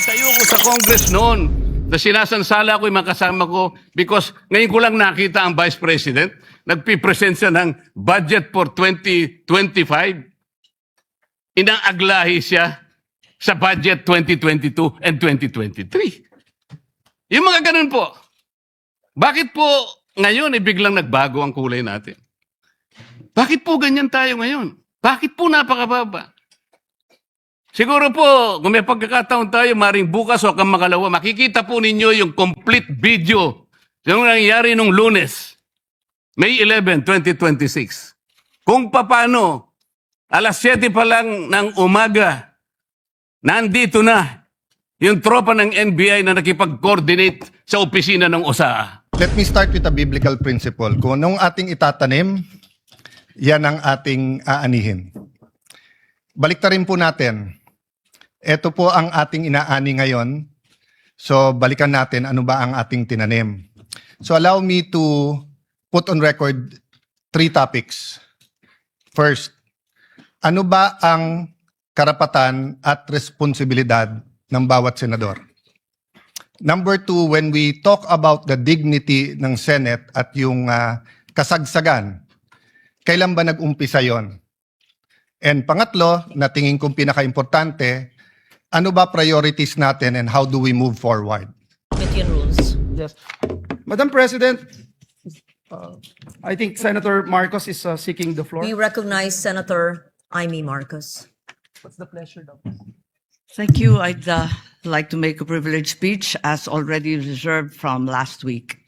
Tayo ko sa Congress noon na sinasansala ko yung mga kasama ko because ngayon ko lang nakita ang Vice President. Nagpipresent siya ng budget for 2025. Inaaglahi siya sa budget 2022 and 2023. Yung mga ganun po. Bakit po ngayon biglang nagbago ang kulay natin? Bakit po ganyan tayo ngayon? Bakit po napakababa? Siguro po, kung may pagkakataon tayo, maring bukas o kang makalawa, makikita po ninyo yung complete video yung nangyari nung Lunes, May 11, 2026. Kung paano, alas 7 pa lang ng umaga, nandito na yung tropa ng NBI na nakipag-coordinate sa opisina ng OSAA. Let me start with a biblical principle. Kung anong ating itatanim, yan ang ating aanihin. Baliktarin po natin. Ito po ang ating inaani ngayon. So balikan natin ano ba ang ating tinanim. So allow me to put on record 3 topics. First, ano ba ang karapatan at responsibilidad ng bawat senador? Number 2, when we talk about the dignity ng Senate at yung kasagsagan, kailan ba nag-umpisa yon? And pangatlo, na tingin kong pinaka-importante, ano ba priorities natin and how do we move forward? Committee on Rules. Yes. Madam President, I think Senator Marcos is seeking the floor. We recognize Senator Amy Marcos. What's the pleasure, Doc? Thank you. I'd like to make a privileged speech as already reserved from last week.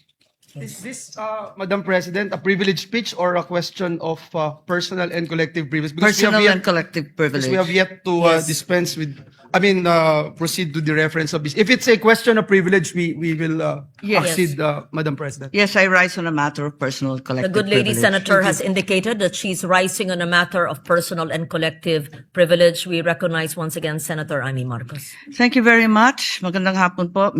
Is this, Madam President, a privilege speech or a question of personal and collective privilege? Because Personal and collective privilege. we have yet to dispense with, proceed to the reference of this. If it's a question of privilege, we will Yes. accede, Madam President. Yes, I rise on a matter of personal The collective good lady privilege. senator has indicated that she's rising on a matter of personal and collective privilege. We recognize once again Senator Amy Marcos. Thank you very much. Magandang hapon po,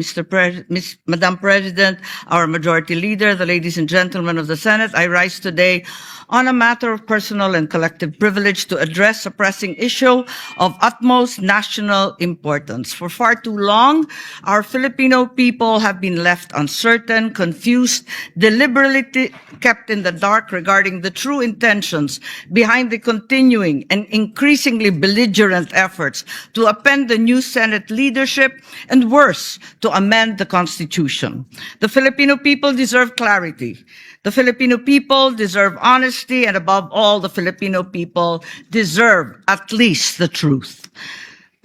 Madam President, our Majority Leader, the ladies and gentlemen of the Senate. I rise today on a matter of personal and collective privilege to address a pressing issue of utmost national importance. For far too long, our Filipino people have been left uncertain, confused, deliberately kept in the dark regarding the true intentions behind the continuing and increasingly belligerent efforts to append the new Senate leadership and worse, to amend the Constitution. The Filipino people deserve clarity. The Filipino people deserve honesty, and above all, the Filipino people deserve at least the truth.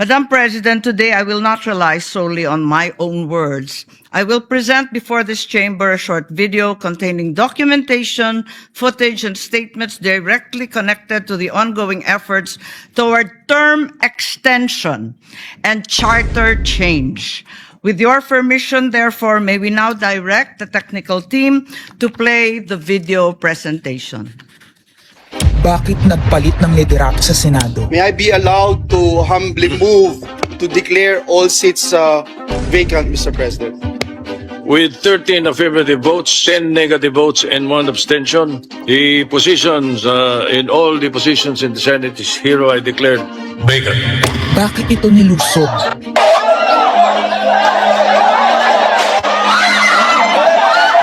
Madam President, today I will not rely solely on my own words. I will present before this chamber a short video containing documentation, footage, and statements directly connected to the ongoing efforts toward term extension and charter change. With your permission, therefore, may we now direct the technical team to play the video presentation. Bakit nagpalit ng liderato sa Senado? May I be allowed to humbly move to declare all seats vacant, Mr. President? With 13 affirmative votes, 10 negative votes, and 1 abstention, the positions in all the positions in the Senate is hereby declared vacant. Bakit ito nilusob?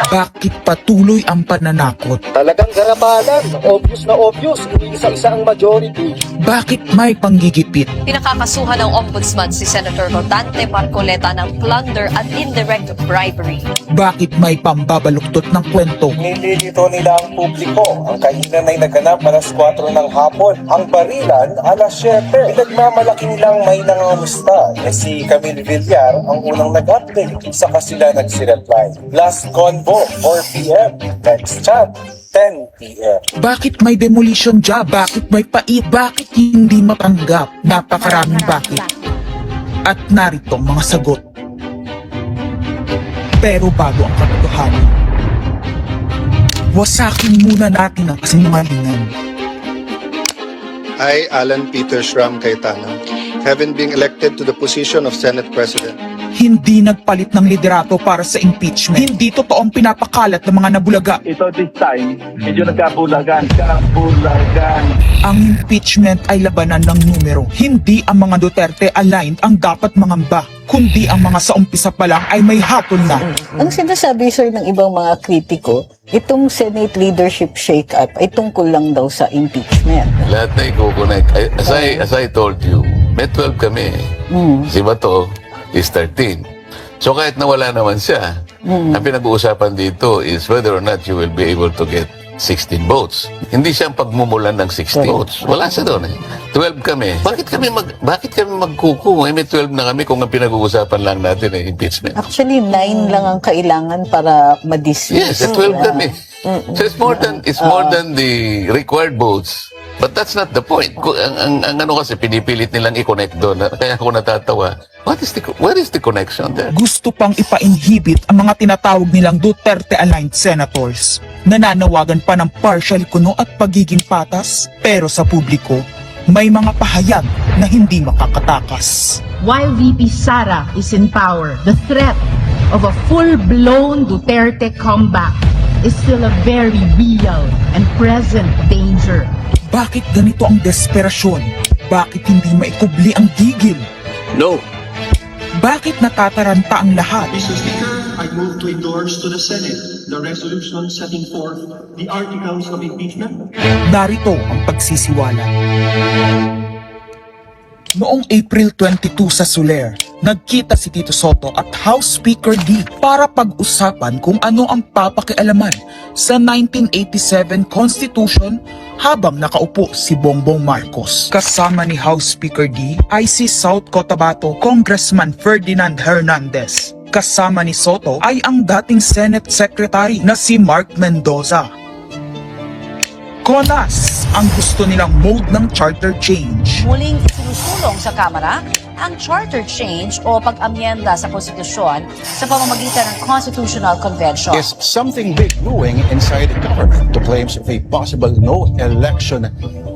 Bakit patuloy ang pananakot? Talagang garabalan, obvious na obvious, iniisa-isa ang majority. Bakit may panggigipit? Pinakakasuhan ng Ombudsman si Senator Rodante Marcoleta ng plunder at indirect bribery. Bakit may pambabaluktot ng kwento? Nililito nila ang publiko. Ang kainan ay naganap alas 4 ng hapon. Ang barilan alas 7. Nagmamalaki nilang may nangangamusta. Si Camille Villar ang unang nag-update. Saka sila nagsi-reply. Last convo, 4 p.m. Next chat, 10 p.m. Bakit may demolition job? Bakit may pait? Bakit hindi matanggap? Napakaraming bakit. At narito ang mga sagot. Pero bago ang katotohanan, wasakin muna natin ang kasinungalingan. I, Alan Peter Shram Cayetano, having been elected to the position of Senate President, Hindi nagpalit ng liderato para sa impeachment. Hindi totoo ang pinapakalat ng mga nabulaga. Ito this time, medyo nagkabulagan. Ang impeachment ay labanan ng numero. Hindi ang mga Duterte aligned ang dapat mangamba, kundi ang mga sa umpisa pa lang ay may hatol na. Ang sinasabi, sir, ng ibang mga kritiko, itong Senate leadership shake-up ay tungkol lang daw sa impeachment. Lahat na i-connect. As I told you, may 12 kami. Si Bato is 13. So kahit nawala naman siya, ang pinag-uusapan dito is whether or not you will be able to get 16 votes. Hindi siya ang pagmumulan ng 16 votes. Wala siya doon eh. 12 kami. Bakit kami magkuku? May 12 na kami kung ang pinag-uusapan lang natin ay impeachment. Actually, 9 lang ang kailangan para ma-dismiss. Yes, 12 kami. So it's more than the required votes. But that's not the point. Ang ano kasi pinipilit nilang i-connect doon. Kaya ako natatawa. Where is the connection there? Gusto pang ipa-inhibit ang mga tinatawag nilang Duterte-aligned senators. Nananawagan pa ng partial kuno at pagiging patas, pero sa publiko, may mga pahayag na hindi makakatakas. While VP Sara is in power, the threat of a full-blown Duterte comeback is still a very real and present danger. Bakit ganito ang desperasyon? Bakit hindi maikubli ang gigil? No. Bakit natataranta ang lahat? Mr. Speaker, I move to endorse to the Senate the resolution setting forth the articles of impeachment. Narito ang pagsisiwala. Noong April 22 sa Soler, nagkita si Tito Soto at House Speaker D para pag-usapan kung ano ang papakialaman sa 1987 Constitution habang nakaupo si Bongbong Marcos. Kasama ni House Speaker D ay si South Cotabato Congressman Ferdinand Hernandez. Kasama ni Soto ay ang dating Senate Secretary na si Mark Mendoza. Konas ang gusto nilang mode ng charter change. Muling isinusulong sa Kamara ang charter change o pag-amyenda sa konstitusyon sa pamamagitan ng Constitutional Convention. Is something big brewing inside the government to claims of a possible no election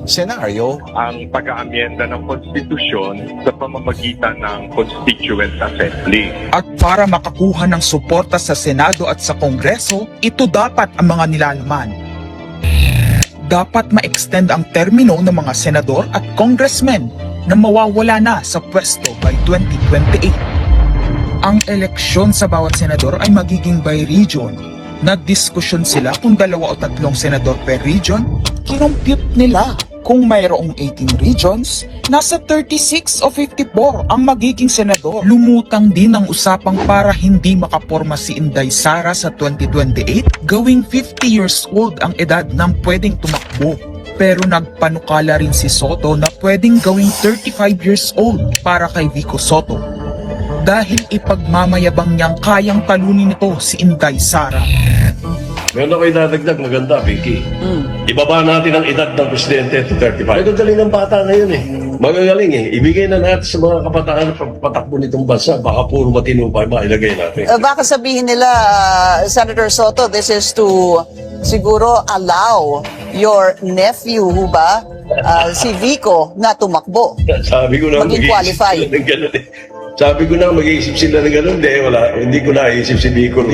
scenario. Ang pag-aamyenda ng konstitusyon sa pamamagitan ng Constituent Assembly. At para makakuha ng suporta sa Senado at sa Kongreso, ito dapat ang mga nilalaman. Dapat ma-extend ang termino ng mga senador at congressmen na mawawala na sa pwesto by 2028. Ang eleksyon sa bawat senador ay magiging by region. Nagdiskusyon sila kung 2 o 3 senador per region. Kinumpute nila kung mayroong 18 regions, nasa 36 o 54 ang magiging senador. Lumutang din ang usapang para hindi makaporma si Inday Sara sa 2028, gawing 50 years old ang edad ng pwedeng tumakbo. Pero nagpanukala rin si Soto na pwedeng gawing 35 years old para kay Vico Soto. Dahil ipagmamayabang niyang kayang talunin nito si Inday Sara. Meron ako idadagdag maganda, Vicky. Ibaba natin ang edad ng presidente to 35. Magagaling ng bata ngayon eh. Magagaling eh. Ibigay na natin sa mga kabataan na patakbo nitong bansa. Baka puro matino pa mailagay natin. Baka sabihin nila, Senator Soto, this is to siguro allow your nephew, ba, si Vico, na tumakbo. Sabi ko na Maging qualify. Sabi ko na mag-iisip sila ng gano'n. Hindi ko naisip si Vico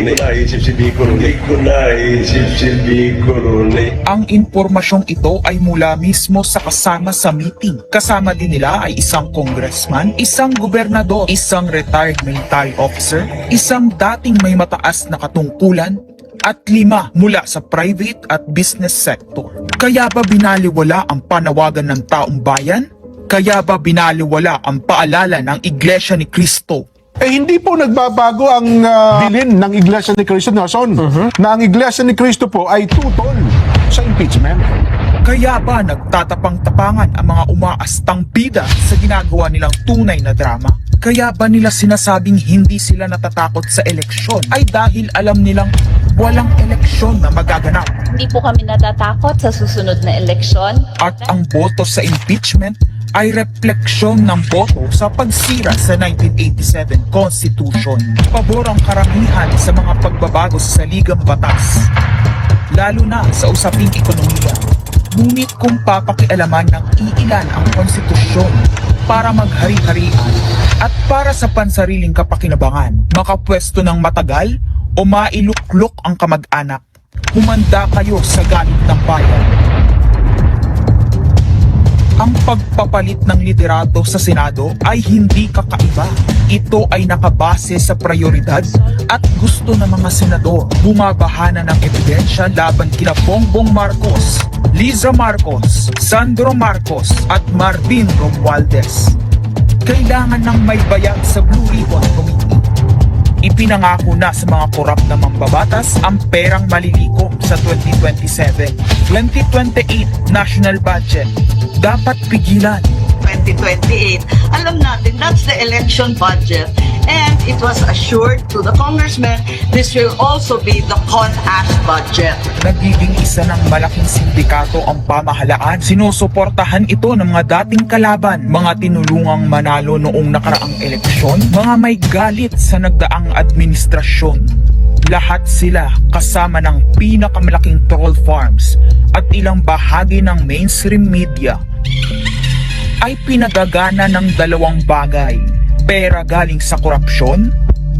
ron eh. Ang impormasyong ito ay mula mismo sa kasama sa meeting. Kasama din nila ay isang congressman, isang gobernador, isang retired military officer, isang dating may mataas na katungkulan, at 5 mula sa private at business sector. Kaya ba binaliwala ang panawagan ng taong bayan? Kaya ba binaliwala ang paalala ng Iglesia ni Cristo? Hindi po nagbabago ang bilin ng Iglesia ni Cristo, Nelson, na ang Iglesia ni Cristo po ay tutol sa impeachment. Kaya ba nagtatapang-tapangan ang mga umaastang bida sa ginagawa nilang tunay na drama? Kaya ba nila sinasabing hindi sila natatakot sa eleksyon ay dahil alam nilang walang eleksyon na magaganap? Hindi po kami natatakot sa susunod na eleksyon. At ang boto sa impeachment ay refleksyon ng boto sa pagsira sa 1987 Constitution. Pabor ang karamihan sa mga pagbabago sa saligang batas, lalo na sa usaping ekonomiya. Ngunit kung papakialaman ng iilan ang konstitusyon, para maghari-harian at para sa pansariling kapakinabangan, makapwesto ng matagal o mailuklok ang kamag-anak. Humanda kayo sa galit ng bayan. Ang pagpapalit ng liderato sa Senado ay hindi kakaiba. Ito ay nakabase sa prioridad at gusto ng mga senador. Bumabahana ng ebidensya laban kina Bongbong Marcos, Liza Marcos, Sandro Marcos at Marvin Romualdez. Kailangan ng may bayag sa Blue Ribbon Committee. Ipinangako na sa mga korap na mambabatas ang perang malilikom sa 2027. 2028 national budget. Dapat pigilan. 2028. Alam natin, that's the election budget. And it was assured to the congressman, this will also be the CONAS budget. Nagiging isa ng malaking sindikato ang pamahalaan. Sinusuportahan ito ng mga dating kalaban, mga tinulungang manalo noong nakaraang eleksyon, mga may galit sa nagdaang administrasyon. Lahat sila kasama ng pinakamalaking troll farms at ilang bahagi ng mainstream media ay pinagagana ng dalawang bagay. Pera galing sa korupsyon,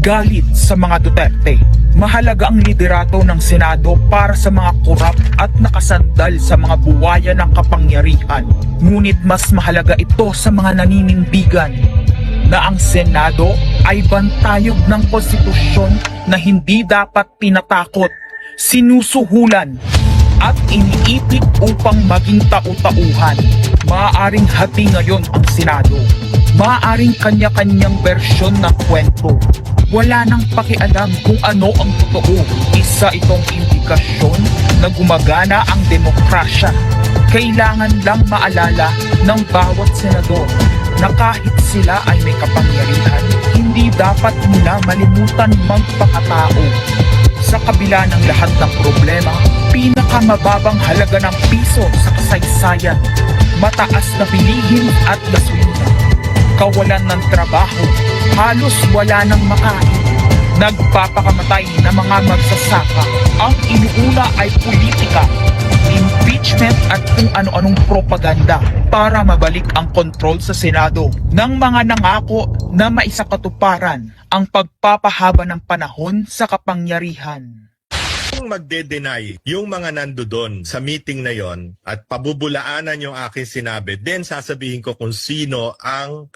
galit sa mga Duterte. Mahalaga ang liderato ng Senado para sa mga korap at nakasandal sa mga buwaya ng kapangyarihan. Ngunit mas mahalaga ito sa mga naninindigan na ang Senado ay bantayog ng konstitusyon na hindi dapat tinatakot, sinusuhulan at iniipit upang maging tau-tauhan. Maaaring hati ngayon ang Senado. Maaaring kanya-kanyang bersyon ng kwento. Wala nang pakialam kung ano ang totoo. Isa itong indikasyon na gumagana ang demokrasya. Kailangan lang maalala ng bawat senador na kahit sila ay may kapangyarihan, hindi dapat nila malimutan magpakatao. Sa kabila ng lahat ng problema, pinakamababang halaga ng piso sa kasaysayan, mataas na bilihin at gasolina, kawalan ng trabaho, halos wala nang makain, nagpapakamatay na mga magsasaka. Ang inuuna ay politika, impeachment at kung ano-anong propaganda para mabalik ang kontrol sa Senado ng mga nangako na maisakatuparan ang pagpapahaba ng panahon sa kapangyarihan. Kung magde-deny yung mga nandoon sa meeting na yon at pabubulaanan yung aking sinabi, then sasabihin ko kung sino ang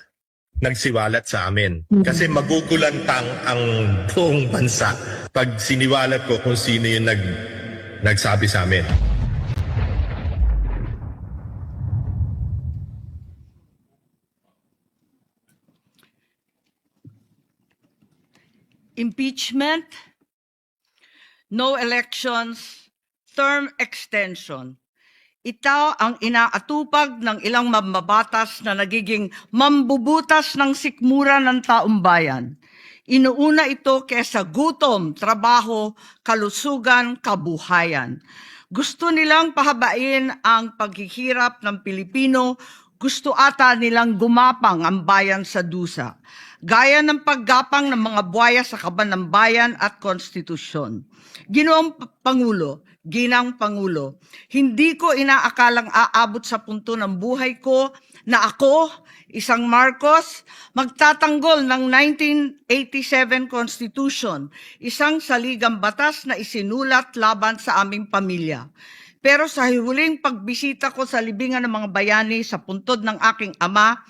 nagsiwalat sa amin. Kasi magugulantang ang buong bansa pag siniwalat ko kung sino yung nagsabi sa amin. Impeachment, no elections, term extension. Ito ang inaatupag ng ilang mambabatas na nagiging mambubutas ng sikmura ng taumbayan. Inuuna ito kesa gutom, trabaho, kalusugan, kabuhayan. Gusto nilang pahabain ang paghihirap ng Pilipino, gusto ata nilang gumapang ang bayan sa dusa. Gaya ng paggapang ng mga buwaya sa kaban ng bayan at konstitusyon. Ginoong Pangulo, Ginang Pangulo, hindi ko inaakalang aabot sa punto ng buhay ko na ako, isang Marcos, magtatanggol ng 1987 Constitution, isang saligang batas na isinulat laban sa aming pamilya. Pero sa huling pagbisita ko sa libingan ng mga bayani sa puntod ng aking ama,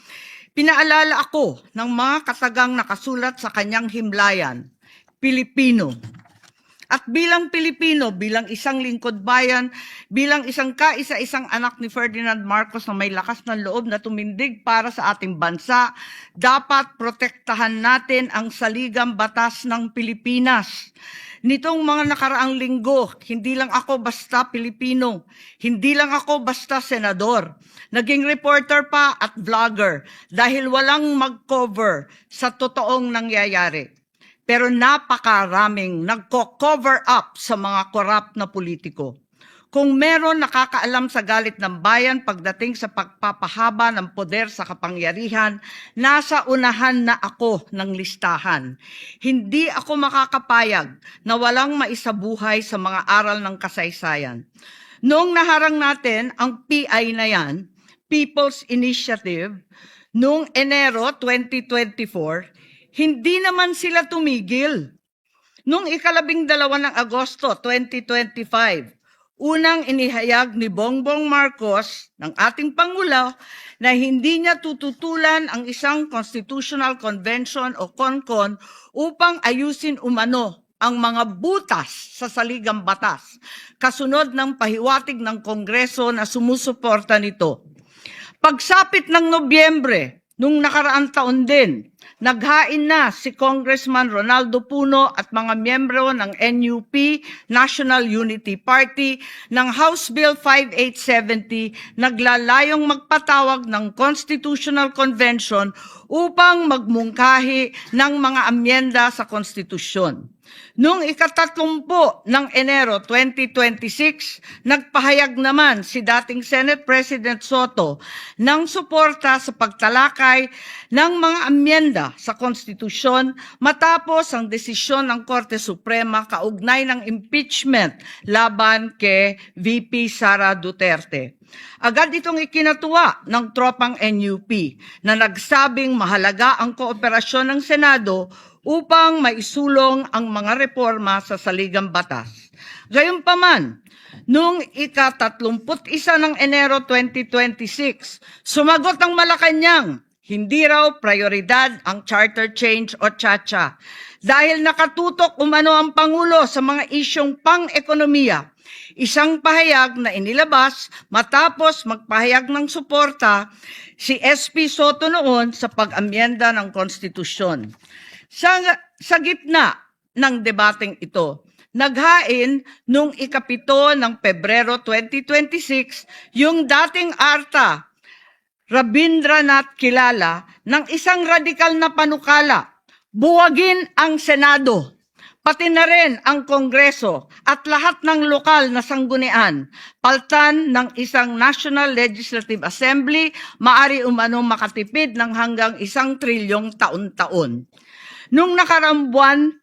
pinaalala ako ng mga katagang nakasulat sa kanyang himlayan, Pilipino. At bilang Pilipino, bilang isang lingkod bayan, bilang isang kaisa-isang anak ni Ferdinand Marcos na may lakas ng loob na tumindig para sa ating bansa, dapat protektahan natin ang saligang batas ng Pilipinas. Nitong mga nakaraang linggo, hindi lang ako basta Pilipino, hindi lang ako basta senador. Naging reporter pa at vlogger dahil walang mag-cover sa totoong nangyayari. Pero napakaraming nagko-cover up sa mga korap na politiko. Kung meron nakakaalam sa galit ng bayan pagdating sa pagpapahaba ng poder sa kapangyarihan, nasa unahan na ako ng listahan. Hindi ako makakapayag na walang maisabuhay sa mga aral ng kasaysayan. Noong naharang natin ang PI na yan, People's Initiative, Noong Enero 2024, hindi naman sila tumigil. Noong 12 ng Agosto 2025, unang inihayag ni Bongbong Marcos ng ating Pangulo na hindi niya tututulan ang isang Constitutional Convention o CONCON upang ayusin umano ang mga butas sa saligang batas, kasunod ng pahiwatig ng Kongreso na sumusuporta nito. Pagsapit ng Nobyembre, nung nakaraang taon din, naghain na si Congressman Ronaldo Puno at mga miyembro ng NUP, National Unity Party, ng House Bill 5870, naglalayong magpatawag ng Constitutional Convention upang magmungkahi ng mga amyenda sa konstitusyon. Noong 30 ng Enero 2026, nagpahayag naman si dating Senate President Soto ng suporta sa pagtalakay ng mga amyenda sa konstitusyon matapos ang desisyon ng Korte Suprema kaugnay ng impeachment laban kay VP Sara Duterte. Agad itong ikinatuwa ng tropang NUP na nagsabing mahalaga ang kooperasyon ng Senado upang maisulong ang mga reforma sa saligang batas. Gayunpaman, noong ika-31 ng Enero 2026, sumagot ang Malacanang, hindi raw prioridad ang charter change o CHACHA dahil nakatutok umano ang Pangulo sa mga isyong pang-ekonomiya. Isang pahayag na inilabas matapos magpahayag ng suporta si SP Soto noon sa pag-amyenda ng konstitusyon. Sa gitna ng debateng ito, naghain noong ika-7 ng Pebrero 2026 yung dating ARTA, Rabindranath Kilala, ng isang radikal na panukala, buwagin ang Senado, pati na rin ang Kongreso at lahat ng lokal na sanggunian, paltan ng isang National Legislative Assembly, maari umano makatipid ng hanggang 1 trilyong taon-taon. Nung nakaraang buwan,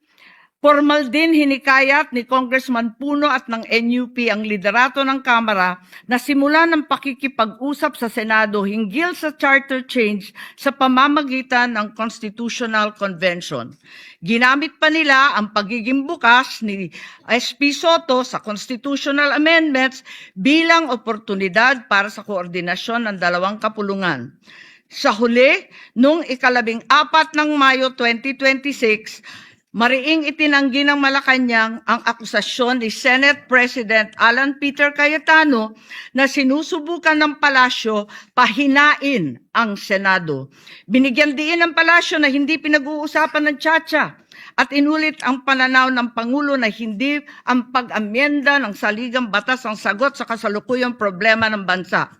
formal din hinikayat ni Congressman Puno at ng NUP ang liderato ng Kamara na simulan ng pakikipag-usap sa Senado hinggil sa charter change sa pamamagitan ng Constitutional Convention. Ginamit pa nila ang pagiging bukas ni SP Soto sa constitutional amendments bilang oportunidad para sa koordinasyon ng dalawang kapulungan. Sa huli, noong 14 ng Mayo 2026, mariing itinanggi ng Malacanang ang akusasyon ni Senate President Alan Peter Cayetano na sinusubukan ng palasyo pahinain ang Senado. Binigyan diin ng palasyo na hindi pinag-uusapan ng CHACHA at inulit ang pananaw ng Pangulo na hindi ang pag-amyenda ng saligang batas ang sagot sa kasalukuyang problema ng bansa.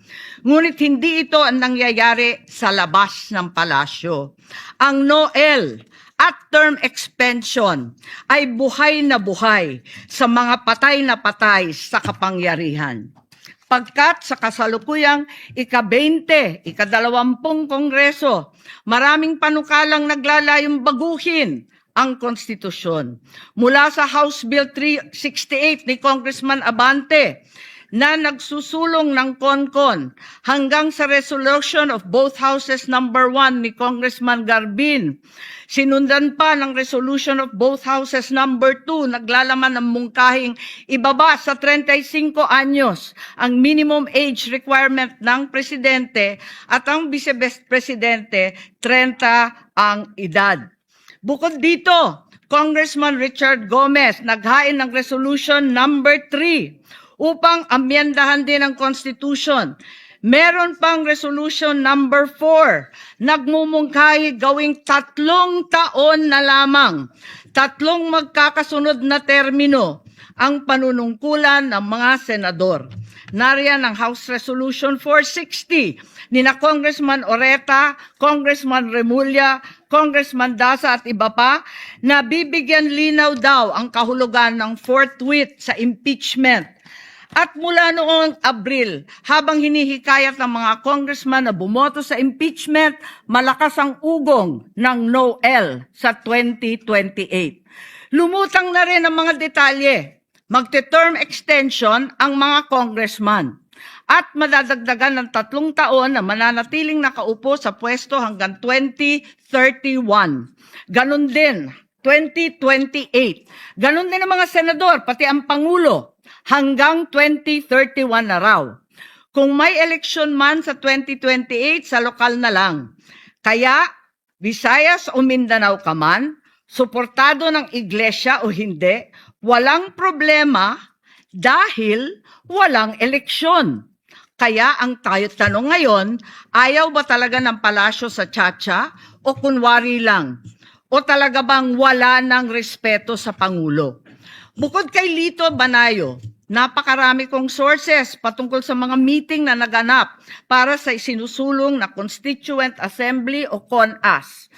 Ngunit hindi ito ang nangyayari sa labas ng palasyo. Ang NOEL at term extension ay buhay na buhay sa mga patay na patay sa kapangyarihan. Pagkat sa kasalukuyang ika-20, ika-20 Kongreso, maraming panukalang naglalayong baguhin ang konstitusyon. Mula sa House Bill 368 ni Congressman Abante na nagsusulong ng CONCON hanggang sa resolution of both houses number 1 ni Congressman Garbin. Sinundan pa ng resolution of both houses number 2 naglalaman ng mungkahing ibaba sa 35 anyos ang minimum age requirement ng presidente at ang vice-presidente 30 ang edad. Bukod dito, Congressman Richard Gomez naghain ng resolution number 3 upang amyendahan din ang Constitution. Meron pang resolution number 4, nagmumungkahi gawing 3 taon na lamang, 3 magkakasunod na termino ang panunungkulan ng mga senador. Nariyan ang House Resolution 460 ni na Congressman Oreta, Congressman Remulla, Congressman Daza at iba pa na bibigyan linaw daw ang kahulugan ng forthwith sa impeachment. At mula noong Abril, habang hinihikayat ng mga congressman na bumoto sa impeachment, malakas ang ugong ng NOEL sa 2028. Lumutang na rin ang mga detalye. Magte-term extension ang mga congressman. at madadagdagan ng 3 taon na mananatiling nakaupo sa pwesto hanggang 2031. Ganon din, 2028. Ganon din ang mga senador, pati ang Pangulo, hanggang 2031 na raw. Kung may eleksyon man sa 2028, sa lokal na lang. Kaya, Visayas o Mindanao ka man, suportado ng iglesia o hindi, walang problema dahil walang eleksyon. Kaya ang tanong ngayon, ayaw ba talaga ng palasyo sa Chacha o kunwari lang? O talaga bang wala ng respeto sa Pangulo? Bukod kay Lito Banayo, napakarami kong sources patungkol sa mga meeting na naganap para sa isinusulong na Constituent Assembly o CONAS.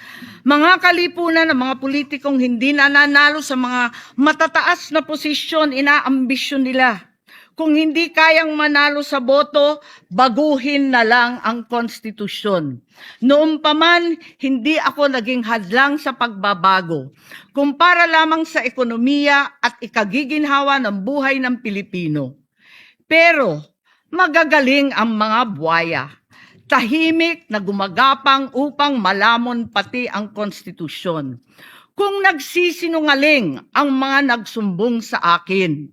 Mga kalipunan ng mga politikong hindi nananalo sa mga matataas na posisyon, inaambisyon nila. Kung hindi kayang manalo sa boto, baguhin na lang ang konstitusyon. Noon pa man, hindi ako naging hadlang sa pagbabago. Kumpara lamang sa ekonomiya at ikagiginhawa ng buhay ng Pilipino. Pero, magagaling ang mga buwaya. Tahimik na gumagapang upang malamon pati ang konstitusyon. Kung nagsisinungaling ang mga nagsumbong sa akin,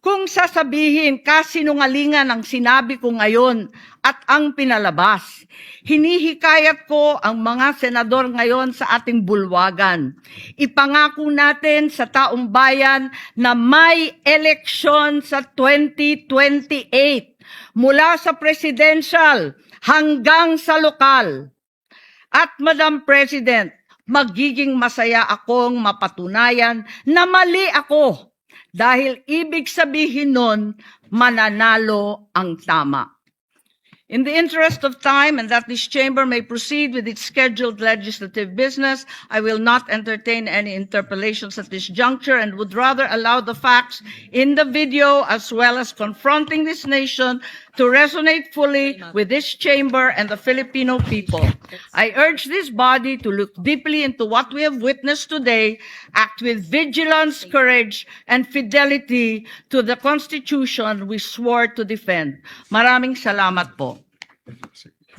kung sasabihin kasinungalingan ang sinabi ko ngayon at ang pinalabas, hinihikayat ko ang mga senador ngayon sa ating bulwagan. Ipangako natin sa taong bayan na may eleksyon sa 2028 mula sa presidential hanggang sa lokal. At Madam President, magiging masaya akong mapatunayan na mali ako. Dahil ibig sabihin nun, mananalo ang tama. In the interest of time and that this chamber may proceed with its scheduled legislative business, I will not entertain any interpellations at this juncture and would rather allow the facts in the video as well as confronting this nation to resonate fully with this chamber and the Filipino people. I urge this body to look deeply into what we have witnessed today, act with vigilance, courage, and fidelity to the Constitution we swore to defend. Maraming salamat po.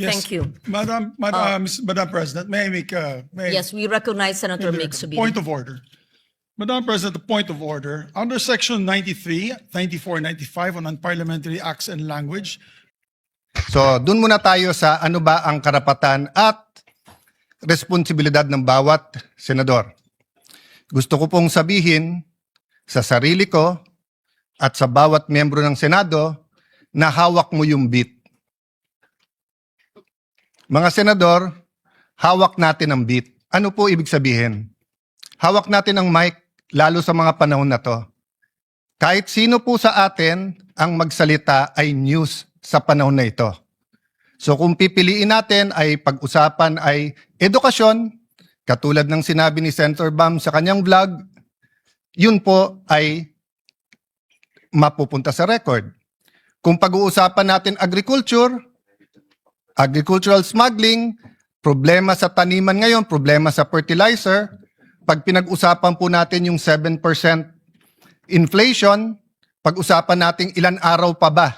Thank you. Madam President, may I make Yes, we recognize Senator Mick Subiri. point of order? Madam President, a point of order. Under Section 93, 94, 95 on Unparliamentary Acts and Language, So, dun muna tayo sa ano ba ang karapatan at responsibilidad ng bawat senador. Gusto ko pong sabihin sa sarili ko at sa bawat miyembro ng Senado na hawak mo yung beat. Mga senador, hawak natin ang beat. Ano po ibig sabihin? Hawak natin ang mic, lalo sa mga panahon na to. Kahit sino po sa atin ang magsalita ay news sa panahon na ito. So kung pipiliin natin ay pag-usapan ay edukasyon, katulad ng sinabi ni Senator Bam sa kanyang vlog, yun po ay mapupunta sa record. Kung pag-uusapan natin agriculture, agricultural smuggling, problema sa taniman ngayon, problema sa fertilizer, pag pinag-usapan po natin yung 7% inflation, pag-usapan natin ilan araw pa ba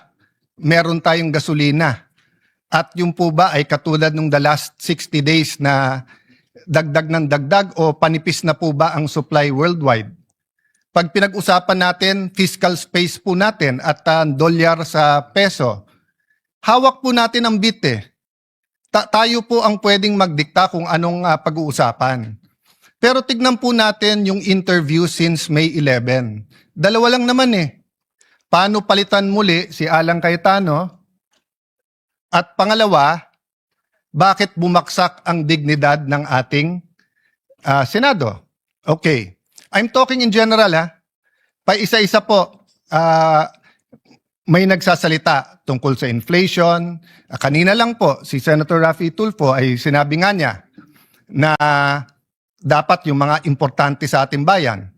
meron tayong gasolina. At yung po ba ay katulad nung the last 60 days na dagdag ng dagdag o panipis na po ba ang supply worldwide? Pag pinag-usapan natin fiscal space po natin at dolyar sa peso, hawak po natin ang beat eh. Tayo po ang pwedeng magdikta kung anong pag-uusapan. Pero tignan po natin yung interview since May 11. Dalawa lang naman eh. Paano palitan muli si Alan Cayetano? At pangalawa, bakit bumaksak ang dignidad ng ating Senado? Okay. I'm talking in general ha. Pa-isa-isa po. May nagsasalita tungkol sa inflation. Kanina lang po, si Senator Raffy Tulfo ay sinabi nga niya na dapat yung mga importante sa ating bayan.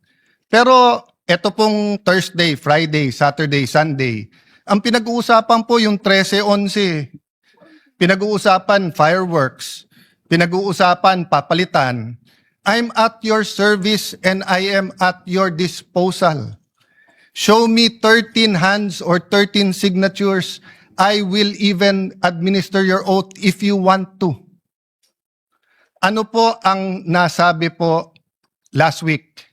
Pero ito pong Thursday, Friday, Saturday, Sunday, ang pinag-uusapan po yung 13-11. Pinag-uusapan fireworks. Pinag-uusapan papalitan. I'm at your service and I am at your disposal. Show me 13 hands or 13 signatures. I will even administer your oath if you want to. Ano po ang nasabi po last week?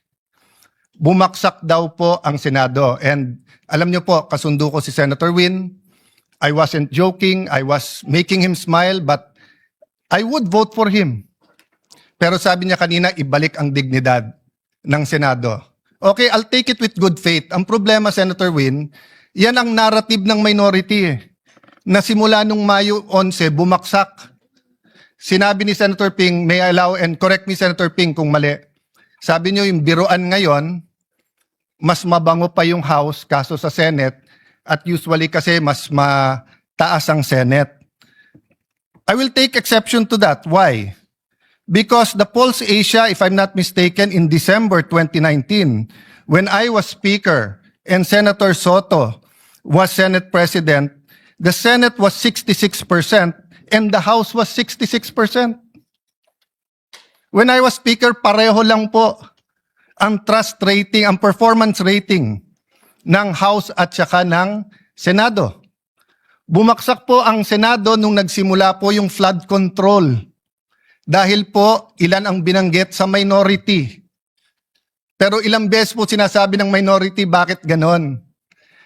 Bumaksak daw po ang Senado. And alam niyo po, kasundo ko si Senator Win. I wasn't joking. I was making him smile, but I would vote for him. Pero sabi niya kanina, ibalik ang dignidad ng Senado. Okay, I'll take it with good faith. Ang problema, Senator Win, yan ang narrative ng minority na simula nung Mayo 11, bumaksak. Sinabi ni Senator Ping, may I allow, and correct me Senator Ping kung mali, sabi niyo yung biruan ngayon, mas mabango pa yung House kaso sa Senate at usually kasi mas mataas ang Senate. I will take exception to that. Why? Because the Pulse Asia, if I'm not mistaken, in December 2019, when I was Speaker and Senator Soto was Senate President, the Senate was 66% and the House was 66%. When I was Speaker, pareho lang po ang trust rating, ang performance rating ng House at saka ng Senado. Bumaksak po ang Senado nung nagsimula po yung flood control. Dahil po, ilan ang binanggit sa minority. Pero ilang beses po sinasabi ng minority, bakit ganon?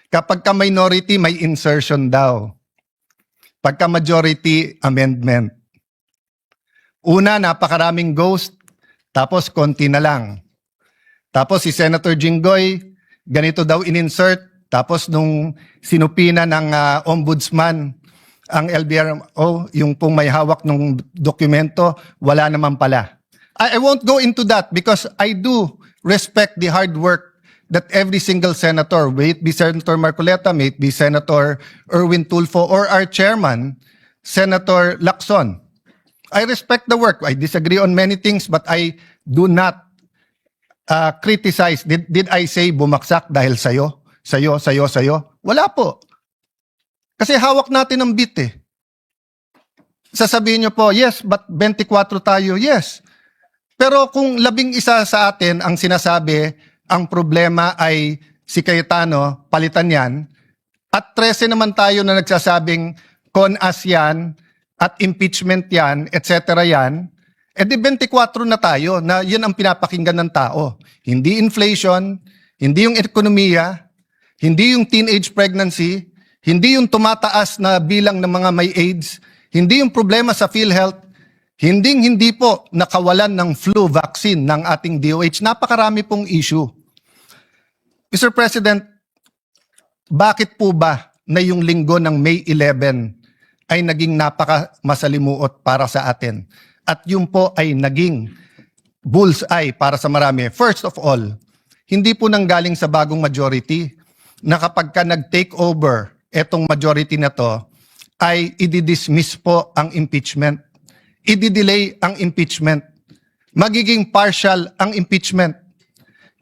Kapag ka minority, may insertion daw. Pagka majority, amendment. Una, napakaraming ghost, tapos konti na lang. Tapos si Senator Jinggoy, ganito daw in-insert, tapos nung sinupina ng ombudsman, ang LBRO, yung pong may hawak ng dokumento, wala naman pala. I won't go into that because I do respect the hard work that every single senator, may it be Senator Marcoleta, may it be Senator Erwin Tulfo, or our chairman, Senator Lacson. I respect the work. I disagree on many things, but I do not criticize. Did I say bumaksak dahil sayo? Wala po. Kasi hawak natin ang bit eh. Sasabihin nyo po, yes, but 24 tayo, yes. Pero kung 11 sa atin ang sinasabi, ang problema ay si Cayetano, palitan yan, at 13 naman tayo na nagsasabing con-as yan, at impeachment yan, etc. yan, edi 24 na tayo na yan ang pinapakinggan ng tao. Hindi inflation, hindi yung ekonomiya, hindi yung teenage pregnancy, hindi yung tumataas na bilang ng mga may AIDS, hindi yung problema sa PhilHealth, hindi po nakawalan ng flu vaccine ng ating DOH. Napakarami pong issue. Mr. President, bakit po ba na yung linggo ng May 11 ay naging napaka-masalimuot para sa atin? At yun po ay naging bullseye para sa marami. First of all, hindi po nanggaling sa bagong majority na kapag ka nag-take over etong majority na to, ay i-dismiss po ang impeachment. I-delay ang impeachment. Magiging partial ang impeachment.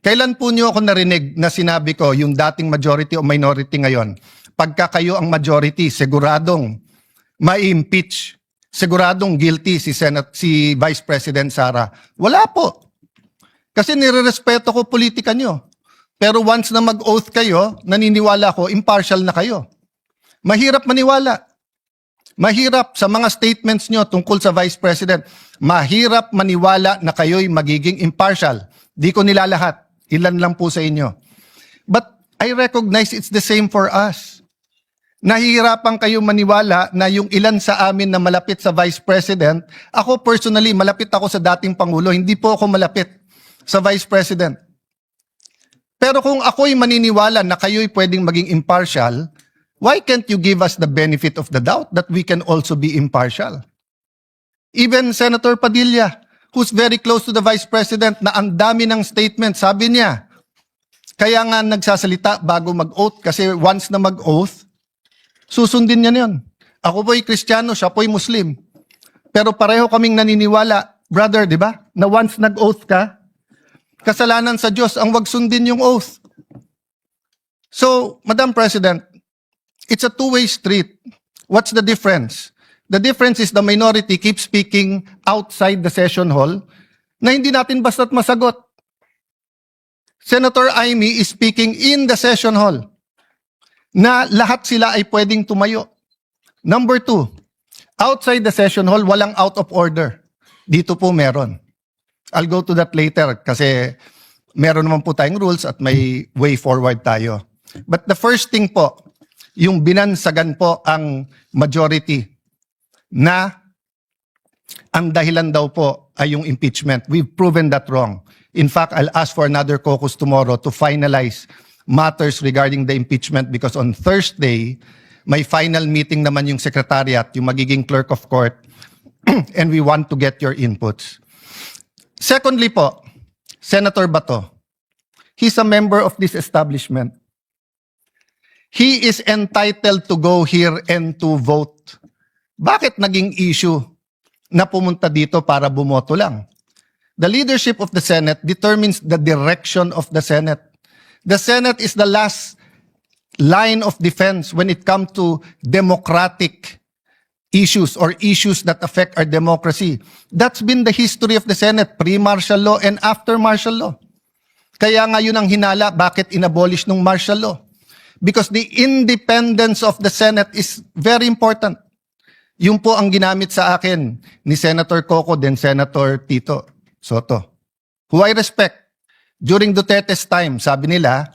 Kailan po niyo ako narinig na sinabi ko yung dating majority o minority ngayon? Pagka kayo ang majority, siguradong ma-impeach. Siguradong guilty si Vice President Sara. Wala po. Kasi nirerespeto ko politika nyo. Pero once na mag-oath kayo, naniniwala ko, impartial na kayo. Mahirap maniwala. Mahirap sa mga statements nyo tungkol sa Vice President. Mahirap maniwala na kayo'y magiging impartial. Di ko nilalahat. Ilan lang po sa inyo. But I recognize it's the same for us. Nahihirapan kayo maniwala na yung ilan sa amin na malapit sa Vice President, ako personally, malapit ako sa dating Pangulo, hindi po ako malapit sa Vice President. Pero kung ako'y maniniwala na kayo'y pwedeng maging impartial, why can't you give us the benefit of the doubt that we can also be impartial? Even Senator Padilla, who's very close to the Vice President, na ang dami ng statement, sabi niya, kaya nga nagsasalita bago mag-oath, kasi once na mag-oath, susundin niya yun. Ako po'y Kristiyano, siya po'y Muslim. Pero pareho kaming naniniwala, brother, di ba? Na once nag-oath ka, kasalanan sa Diyos ang wag sundin yung oath. So, Madam President, it's a two-way street. What's the difference? The difference is the minority keeps speaking outside the session hall na hindi natin basta't masagot. Senator Amy is speaking in the session hall na lahat sila ay pwedeng tumayo. Number 2, outside the session hall, walang out of order. Dito po meron. I'll go to that later kasi meron naman po tayong rules at may way forward tayo. But the first thing po, yung binansagan po ang majority na ang dahilan daw po ay yung impeachment. We've proven that wrong. In fact, I'll ask for another caucus tomorrow to finalize matters regarding the impeachment because on Thursday, may final meeting naman yung secretariat, yung magiging clerk of court, and we want to get your inputs. Secondly po, Senator Bato, he's a member of this establishment. He is entitled to go here and to vote. Bakit naging issue na pumunta dito para bumoto lang? The leadership of the Senate determines the direction of the Senate. The Senate is the last line of defense when it comes to democratic issues or issues that affect our democracy. That's been the history of the Senate, pre-martial law and after martial law. Kaya ngayon ang hinala, bakit inabolish ng martial law? Because the independence of the Senate is very important. Yung po ang ginamit sa akin ni Senator Coco then Senator Tito Soto, who I respect. During Duterte's time, sabi nila,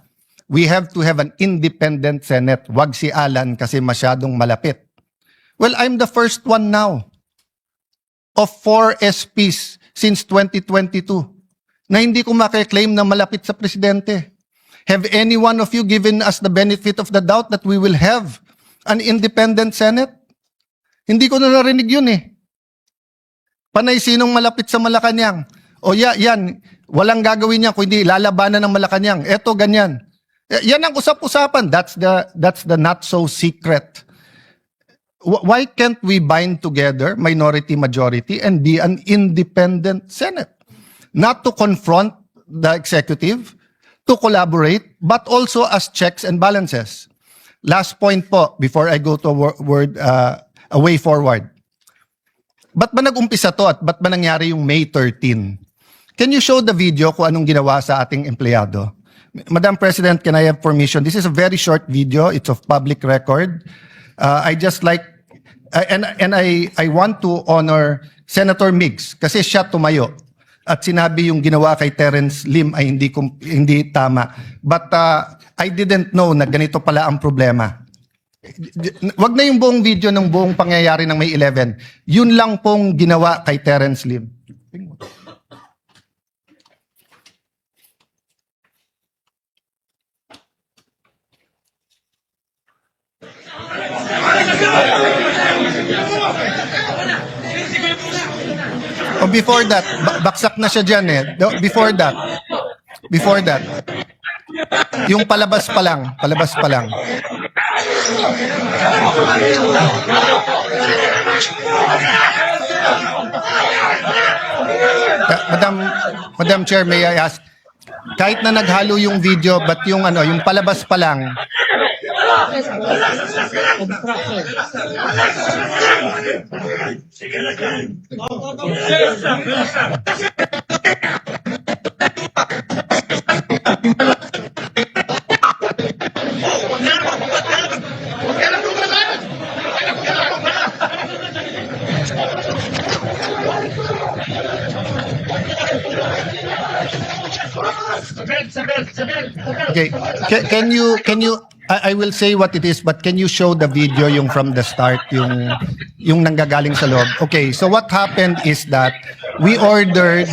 we have to have an independent Senate. Wag si Alan kasi masyadong malapit. Well, I'm the first one now of 4 SPs since 2022 na hindi ko makiklaim na malapit sa presidente. Have any one of you given us the benefit of the doubt that we will have an independent Senate? Hindi ko na narinig yun eh. Panay sinong malapit sa Malacanang. O yan, walang gagawin niya kundi lalabanan ng Malacanang. Eto, ganyan. Yan ang usap-usapan. That's the not so secret. Why can't we bind together, minority, majority, and be an independent Senate? Not to confront the executive, to collaborate, but also as checks and balances. Last point po, before I go to a way forward. Ba't ba nag-umpisa to at ba't ba nangyari yung May 13? Can you show the video kung anong ginawa sa ating empleyado? Madam President, can I have permission? This is a very short video. It's of public record. I just like, and I want to honor Senator Migs kasi siya tumayo at sinabi yung ginawa kay Terence Lim ay hindi tama. But I didn't know na ganito pala ang problema. Wag na yung buong video ng buong pangyayari ng May 11. Yun lang pong ginawa kay Terence Lim. Oh, before that, baksak na siya dyan eh. Before that, yung palabas pa lang. Madam Chair, may I ask, kahit na naghalo yung video, but yung palabas pa lang, okay, can you I will say what it is, but can you show the video yung from the start, yung nanggagaling sa loob? Okay, so what happened is that we ordered,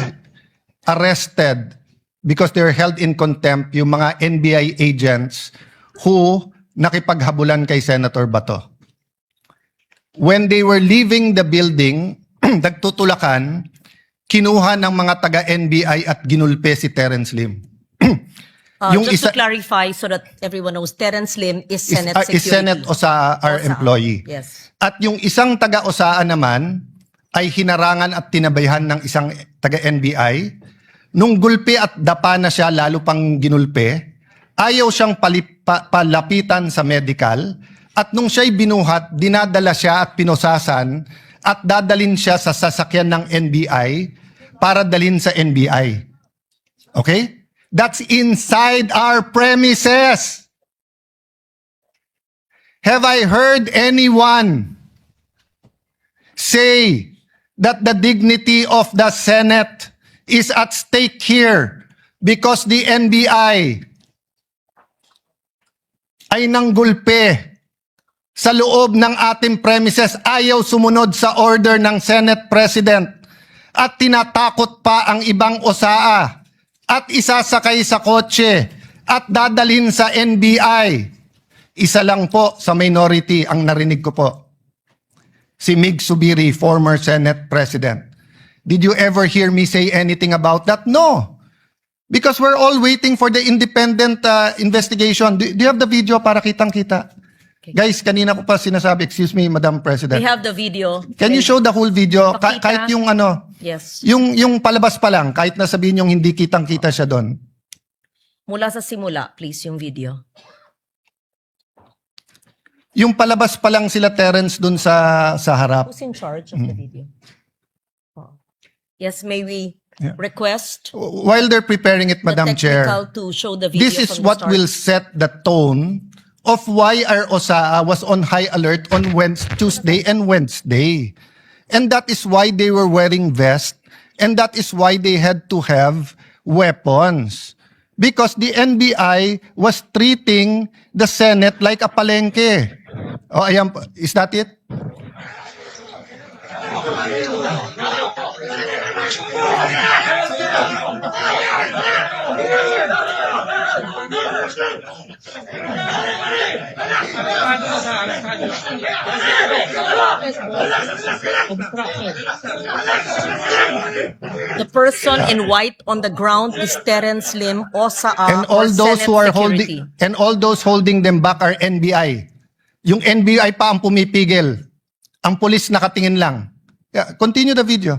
arrested, because they're held in contempt, yung mga NBI agents who nakipaghabulan kay Senator Bato. When they were leaving the building, nagtutulakan, kinuha ng mga taga-NBI at ginulpe si Terence Lim. Just to clarify so that everyone knows, Terence Lim is Senate Security. Is Senate OSA, our employee. Yes. At yung isang taga-OSA naman ay hinarangan at tinabayhan ng isang taga-NBI. Nung gulpi at dapa na siya, lalo pang ginulpe, ayaw siyang palapitan sa medical. At nung siya'y binuhat, dinadala siya at pinosasan at dadalin siya sa sasakyan ng NBI para dalhin sa NBI. Okay? That's inside our premises. Have I heard anyone say that the dignity of the Senate is at stake here because the NBI ay nanggulpe sa loob ng ating premises, ayaw sumunod sa order ng Senate President at tinatakot pa ang ibang OSAA at isasakay sa kotse at dadalhin sa NBI. Isa lang po sa minority ang narinig ko po. Si Mig Subiri, former Senate President. Did you ever hear me say anything about that? No. Because we're all waiting for the independent investigation. Do you have the video para kitang-kita? Guys, kanina ko pa sinasabi, excuse me, Madam President. We have the video. Can you show the whole video? Pakita. Kahit yung ano, Yes. yung palabas pa lang, kahit na sabihin yung hindi kitang-kita siya doon. Mula sa simula, please, yung video. Yung palabas pa lang sila Terence doon sa harap. Who's in charge of the video? Oh. Yes, may we request While they're preparing it, Madam the Chair, technical to show the video this is from the what start? will set the tone of why our OSAA was on high alert on Tuesday and Wednesday. And that is why they were wearing vests, and that is why they had to have weapons. Because the NBI was treating the Senate like a palengke. Oh, ayan po. Is that it? The person in white on the ground is Terence Lim, OSAA, And all or those Senate who are Security. holding them back are NBI. Yung NBI pa ang pumipigil. Ang pulis nakatingin lang. Yeah, continue the video.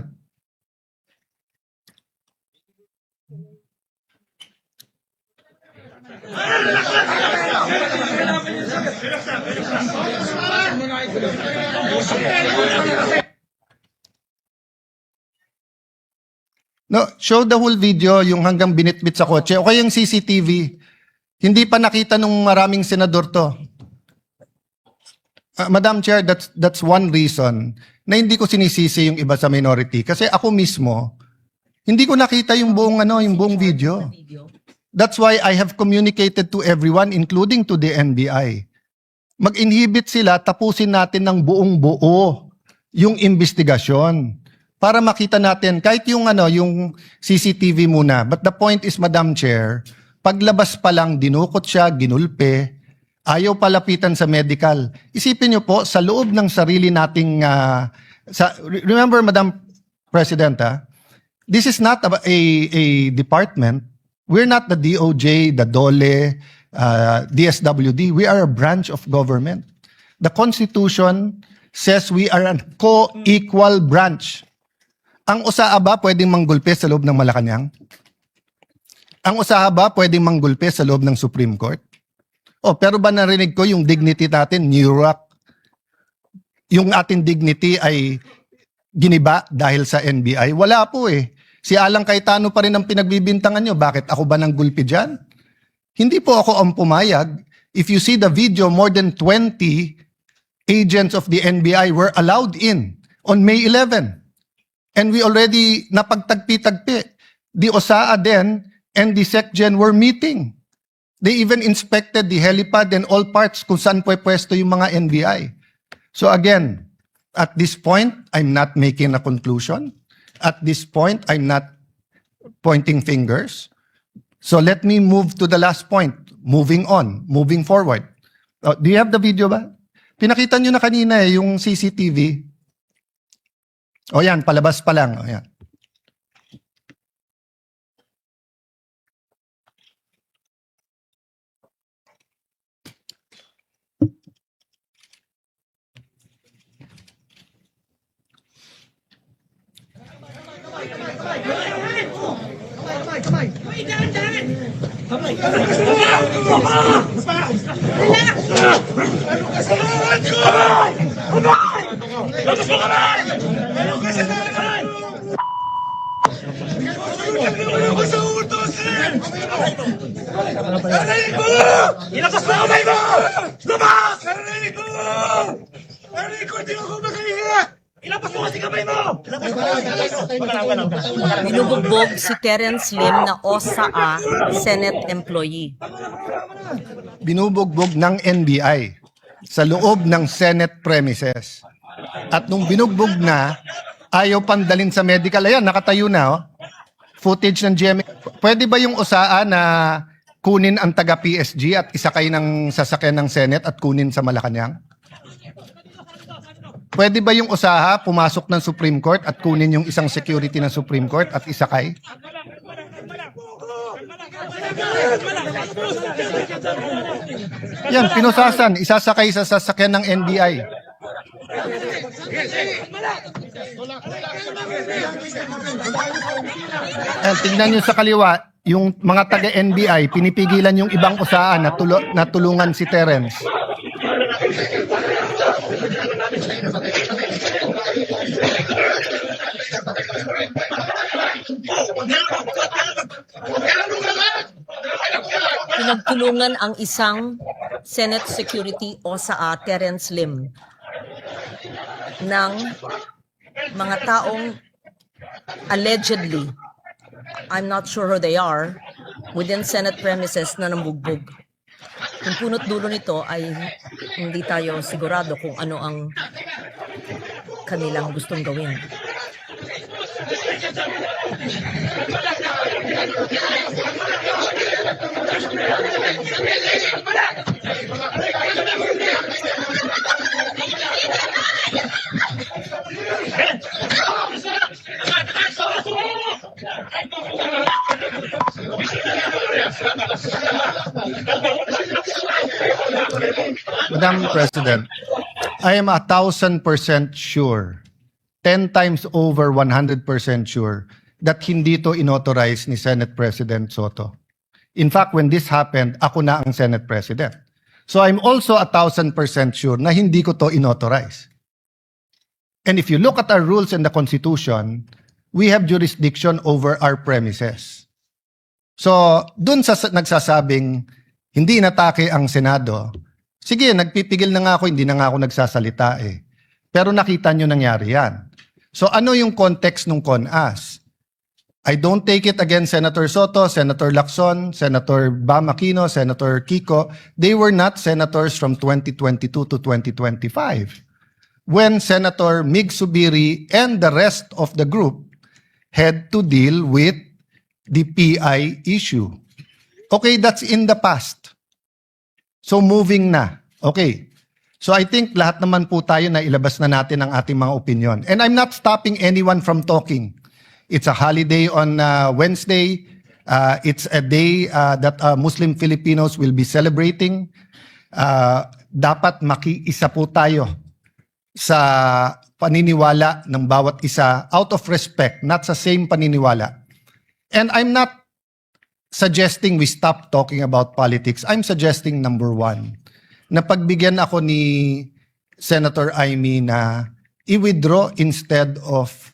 No, show the whole video, yung hanggang binitbit sa kotse. O kaya yung CCTV. Hindi pa nakita nung maraming senador to. Madam Chair, that's one reason na hindi ko sinisisi yung iba sa minority. Kasi ako mismo, hindi ko nakita yung buong video. That's why I have communicated to everyone, including to the NBI. Mag-inhibit sila, tapusin natin ng buong buo yung investigasyon para makita natin kahit yung yung CCTV muna. But the point is, Madam Chair, paglabas pa lang dinukot siya, ginulpe, ayaw palapitan sa medical. Isipin niyo po sa loob ng sarili nating remember, Madam President, this is not a department. We're not the DOJ, the DOLE, DSWD. We are a branch of government. The Constitution says we are a co-equal branch. Ang OSAA ba pwedeng manggulpe sa loob ng Malacanang? Ang OSAA ba pwedeng manggulpe sa loob ng Supreme Court? Oh, pero ba narinig ko yung dignity natin, New York? Yung ating dignity ay giniba dahil sa NBI? Wala po eh. Si Alang Cayetano pa rin ang pinagbibintangan nyo. Bakit ako ba nang gulpi dyan? Hindi po ako ang pumayag. If you see the video, more than 20 agents of the NBI were allowed in on May 11. And we already napagtagpi-tagpi. The OSAA then and the SecGen were meeting. They even inspected the helipad and all parts kung saan pwesto yung mga NBI. So again, at this point, I'm not making a conclusion. At this point, I'm not pointing fingers. So let me move to the last point. Moving on, moving forward. Do you have the video ba? Pinakita nyo na kanina yung CCTV. O yan, palabas pa lang. O yan. Ilabas mo kamay mo! Labas! Narinig ko! Narinig ko, hindi ako magahinga! Binubugbog si Terence Lim na OSA Senate employee. Binubugbog ng NBI sa loob ng Senate premises. At nung binugbog na, ayaw pandalin sa medical. Ayan, nakatayo na. Oh. Footage ng GMA. Pwede ba yung USAA na kunin ang taga-PSG at isakay ng sasakyan ng Senate at kunin sa Malacanang? Pwede ba yung USAA pumasok ng Supreme Court at kunin yung isang security ng Supreme Court at isakay? Yan, pinusasan, isasakay sa sasakyan ng NBI. Yan, tingnan nyo sa kaliwa, yung mga taga-NBI, pinipigilan yung ibang USAA na tulungan si Terence. Pinagtulungan ang isang Senate Security OSA Terence Lim ng mga taong allegedly, I'm not sure who they are, within Senate premises na nambugbog. Yung punot dulo nito ay hindi tayo sigurado kung ano ang kanilang gustong gawin. Madam President, I am 1,000% sure, 10 times over 100% sure, that hindi to inauthorize ni Senate President Soto. In fact, when this happened, ako na ang Senate President. So I'm also 1,000% sure na hindi ko to inauthorize. And if you look at our rules and the Constitution, we have jurisdiction over our premises. So, dun sa nagsasabing hindi inatake ang Senado, sige, nagpipigil na nga ako, hindi na nga ako nagsasalita eh. Pero nakita nyo nangyari yan. So ano yung context ng CONAS? I don't take it against Senator Soto, Senator Lacson, Senator Bam Aquino, Senator Kiko. They were not senators from 2022 to 2025. When Senator Mig Subiri and the rest of the group had to deal with the PI issue. Okay, that's in the past. So moving na. Okay. So I think lahat naman po tayo na ilabas na natin ang ating mga opinion. And I'm not stopping anyone from talking. It's a holiday on Wednesday. It's a day that Muslim Filipinos will be celebrating. Dapat makiisa po tayo sa paniniwala ng bawat isa out of respect, not sa same paniniwala. And I'm not suggesting we stop talking about politics. I'm suggesting number one, na pagbigyan ako ni Senator Amy na i-withdraw instead of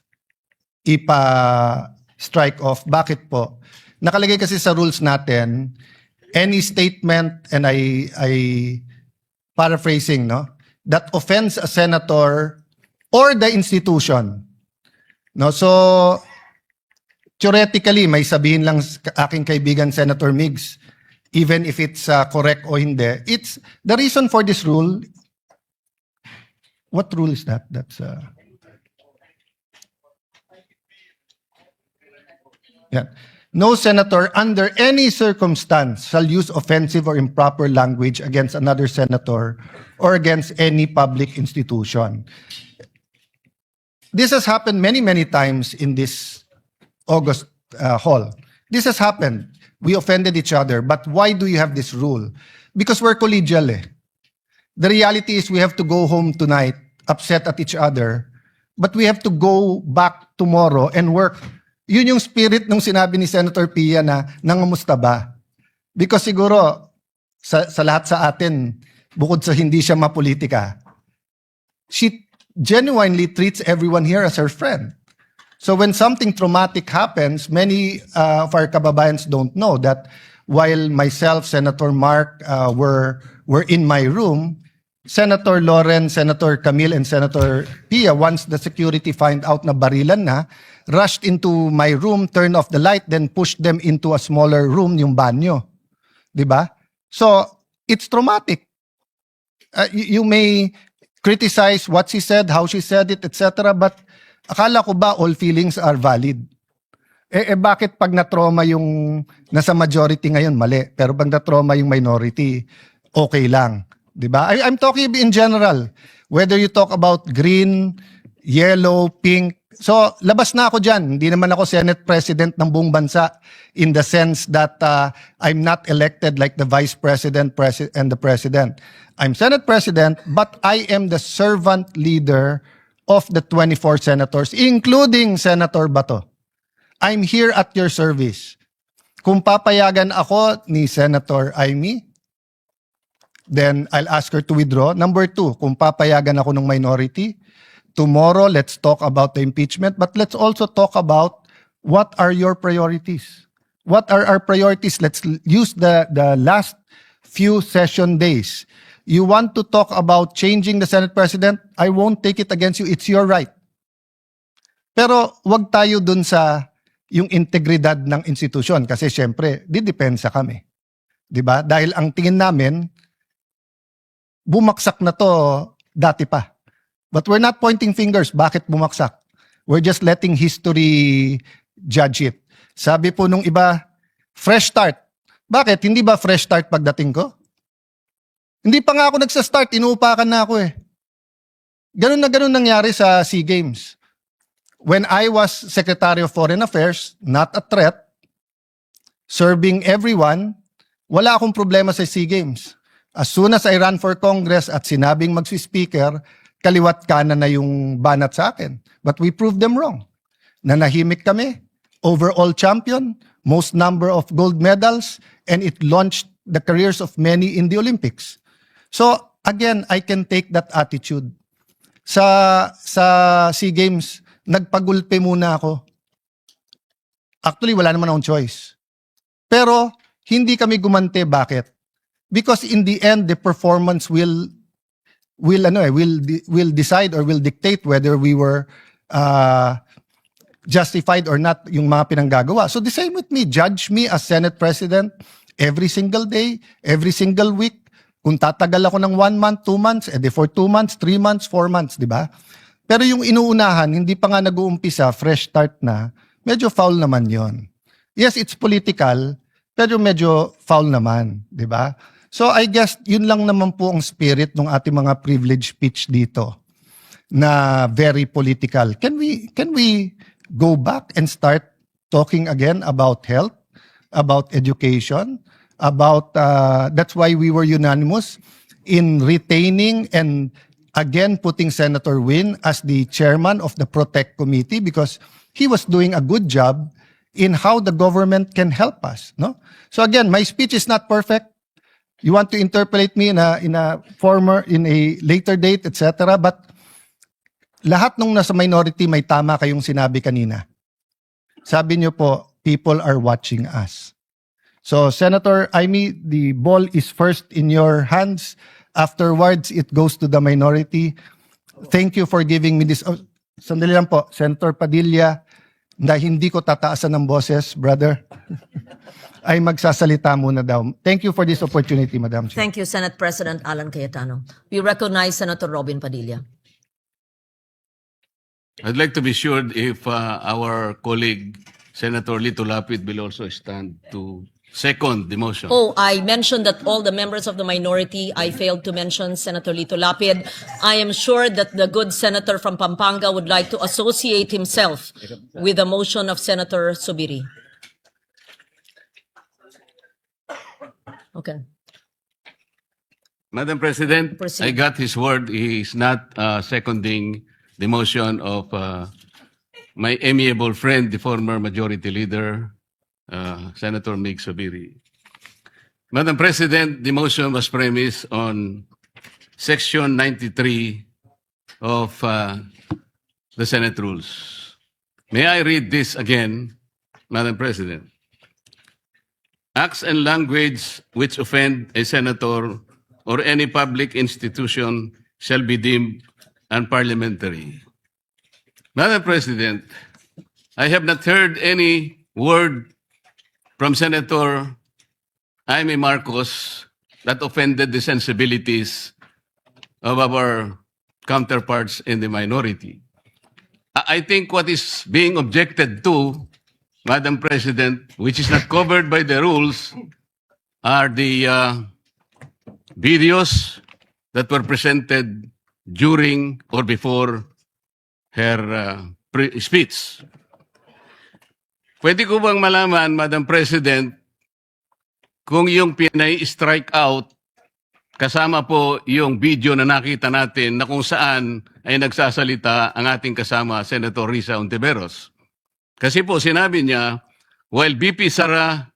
ipa-strike off. Bakit po? Nakalagay kasi sa rules natin, any statement, and I paraphrasing, no, that offends a senator or the institution. No, so theoretically, may sabihin lang aking kaibigan Senator Migs, even if it's correct o hindi. It's the reason for this rule. What rule is that? That's yeah. No senator under any circumstance shall use offensive or improper language against another senator or against any public institution. This has happened many, many times in this August hall. This has happened. We offended each other. But why do you have this rule? Because we're collegial eh. The reality is we have to go home tonight upset at each other, but we have to go back tomorrow and work. Yun yung spirit nung sinabi ni Senator Pia na nangamusta ba? Because siguro sa lahat sa atin, bukod sa hindi siya mapolitika, she genuinely treats everyone here as her friend. So when something traumatic happens, many of our kababayans don't know that while myself, Senator Mark, were in my room, Senator Loren, Senator Camille, and Senator Pia, once the security find out na barilan na, rushed into my room, turned off the light, then pushed them into a smaller room, yung banyo. Diba? So, it's traumatic. You may criticize what she said, how she said it, etc. But akala ko ba all feelings are valid? Bakit pag na-trauma yung nasa majority ngayon, mali. Pero pag na-trauma yung minority, okay lang. Diba? I'm talking in general. Whether you talk about green, yellow, pink. So, labas na ako dyan. Hindi naman ako Senate President ng buong bansa in the sense that I'm not elected like the Vice President and the President. I'm Senate President, but I am the servant leader of the 24 senators, including Senator Bato. I'm here at your service. Kung papayagan ako ni Senator Amy, then I'll ask her to withdraw. Number 2, kung papayagan ako ng minority, tomorrow let's talk about the impeachment, but let's also talk about what are your priorities. What are our priorities? Let's use the last few session days. You want to talk about changing the Senate President? I won't take it against you. It's your right. Pero wag tayo dun sa yung integridad ng institusyon kasi syempre, didepensa kami. 'Di ba? Dahil ang tingin namin, bumaksak na to dati pa. But we're not pointing fingers. Bakit bumaksak? We're just letting history judge it. Sabi po nung iba, fresh start. Bakit? Hindi ba fresh start pagdating ko? Hindi pa nga ako nagsa-start, inuupakan na ako eh. Ganun na ganun nangyari sa SEA Games. When I was Secretary of Foreign Affairs, not a threat, serving everyone, wala akong problema sa SEA Games. As soon as I ran for Congress at sinabing magsi-speaker, kaliwat kanan na yung banat sa akin. But we proved them wrong. Nanahimik kami, overall champion, most number of gold medals, and it launched the careers of many in the Olympics. So, again, I can take that attitude. Sa SEA Games, nagpagulpe muna ako. Actually, wala naman akong choice. Pero, hindi kami gumante. Bakit? Because in the end, the performance will decide or will dictate whether we were justified or not yung mga pinanggagawa. So the same with me. Judge me as Senate President every single day, every single week. Kung tatagal ako ng 1 month, 2 months, edi for 2 months, 3 months, 4 months, di ba? Pero yung inuunahan, hindi pa nga nag-uumpisa, fresh start na, medyo foul naman yon. Yes, it's political, pero medyo foul naman, di ba? So I guess yun lang naman po ang spirit ng ating mga privilege speech dito na very political. Can we go back and start talking again about health, about education, about that's why we were unanimous in retaining and again putting Senator Win as the chairman of the Protect Committee because he was doing a good job in how the government can help us, no? So again, my speech is not perfect. You want to interpolate me in a later date, etc. But lahat nung nasa minority may tama kayong sinabi kanina. Sabi niyo po, people are watching us. So Senator Amy, the ball is first in your hands. Afterwards, it goes to the minority. Thank you for giving me this. Oh, sandali lang po, Senator Padilla, na hindi ko tataasan ng boses, brother. Ay magsasalita muna daw. Thank you for this opportunity, Madam Chair. Thank you, Senate President Alan Cayetano. We recognize Senator Robin Padilla. I'd like to be sure if our colleague, Senator Lito Lapid, will also stand to second the motion. Oh, I mentioned that all the members of the minority, I failed to mention Senator Lito Lapid. I am sure that the good senator from Pampanga would like to associate himself with the motion of Senator Subiri. Okay. Madam President, Proceed. I got his word. He is not seconding the motion of my amiable friend, the former Majority Leader, Senator Mig Subiri. Madam President, the motion was premised on Section 93 of the Senate Rules. May I read this again, Madam President? Acts and language which offend a senator or any public institution shall be deemed unparliamentary. Madam President, I have not heard any word from Senator Jaime Marcos that offended the sensibilities of our counterparts in the minority. I think what is being objected to, Madam President, which is not covered by the rules, are the videos that were presented during or before her speech. Pwede ko bang malaman, Madam President, kung yung pinay-strike out, kasama po yung video na nakita natin na kung saan ay nagsasalita ang ating kasama, Senator Risa Ontiveros. Kasi po sinabi niya, while BP Sara